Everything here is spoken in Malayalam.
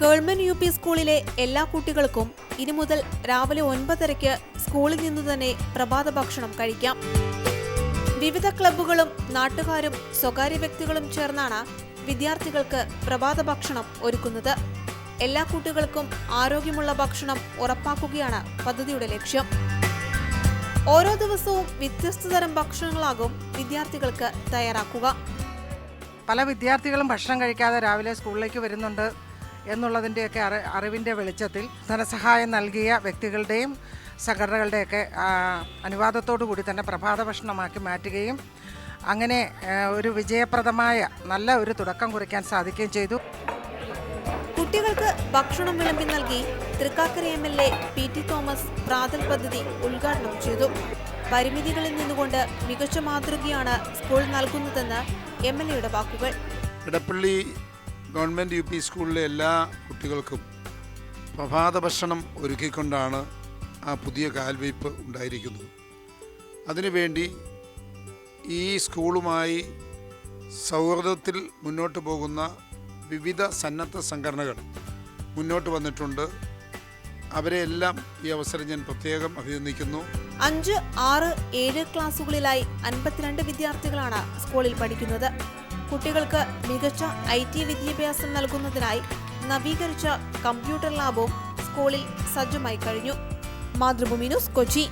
ഗവൺമെന്റ് യു പി സ്കൂളിലെ എല്ലാ കുട്ടികൾക്കും ഇനി മുതൽ രാവിലെ 9:30 സ്കൂളിൽ നിന്നു തന്നെ പ്രഭാത ഭക്ഷണം കഴിക്കാം. വിവിധ ക്ലബ്ബുകളും നാട്ടുകാരും സ്വകാര്യ വ്യക്തികളും ചേർന്നാണ് വിദ്യാർത്ഥികൾക്ക് പ്രഭാത ഭക്ഷണം ഒരുക്കുന്നത്. എല്ലാ കുട്ടികൾക്കും ആരോഗ്യമുള്ള ഭക്ഷണം ഉറപ്പാക്കുകയാണ് പദ്ധതിയുടെ ലക്ഷ്യം. ഓരോ ദിവസവും വ്യത്യസ്ത തരം ഭക്ഷണങ്ങളാകും വിദ്യാർത്ഥികൾക്ക് തയ്യാറാക്കുക. പല വിദ്യാർത്ഥികളും ഭക്ഷണം കഴിക്കാതെ രാവിലെ സ്കൂളിലേക്ക് വരുന്നുണ്ട് എന്നുള്ളതിൻ്റെയൊക്കെ അറിവിൻ്റെ വെളിച്ചത്തിൽ ധനസഹായം നൽകിയ വ്യക്തികളുടെയും സംഘടനകളുടെയൊക്കെ അനുവാദത്തോടു കൂടി തന്നെ പ്രഭാത ഭക്ഷണമാക്കി മാറ്റുകയും അങ്ങനെ ഒരു വിജയപ്രദമായ നല്ല ഒരു തുടക്കം കുറിക്കാൻ സാധിക്കുകയും ചെയ്തു. കുട്ടികൾക്ക് ഭക്ഷണം വിളമ്പി നൽകി തൃക്കാക്കര MLA PT തോമസ് പ്രാതൽ പദ്ധതി ഉദ്ഘാടനം ചെയ്തു. പരിമിതികളിൽ നിന്നുകൊണ്ട് മികച്ച മാതൃകയാണ് സ്കൂൾ നൽകുന്നതെന്ന് MLAയുടെ വാക്കുകൾ. ഇടപ്പള്ളി ഗവൺമെൻറ് UP സ്കൂളിലെ എല്ലാ കുട്ടികൾക്കും പ്രഭാത ഭക്ഷണം ഒരുക്കിക്കൊണ്ടാണ് ആ പുതിയ കാൽവയ്പ് ഉണ്ടായിരിക്കുന്നത്. അതിനുവേണ്ടി ഈ സ്കൂളുമായി സൗഹൃദത്തിൽ മുന്നോട്ട് പോകുന്ന വിവിധ സന്നദ്ധ സംഘടനകൾ മുന്നോട്ട് വന്നിട്ടുണ്ട്. അവരെല്ലാം ഈ അവസരം ഞാൻ പ്രത്യേകം അഭിനന്ദിക്കുന്നു. 5, 6, 7 ക്ലാസുകളിലായി 52 വിദ്യാർത്ഥികളാണ് സ്കൂളിൽ പഠിക്കുന്നത്. കുട്ടികൾക്ക് മികച്ച IT വിദ്യാഭ്യാസം നൽകുന്നതിനായി നവീകരിച്ച കമ്പ്യൂട്ടർ ലാബും സ്കൂളിൽ സജ്ജമായി കഴിഞ്ഞു. മാതൃഭൂമി ന്യൂസ്, കൊച്ചി.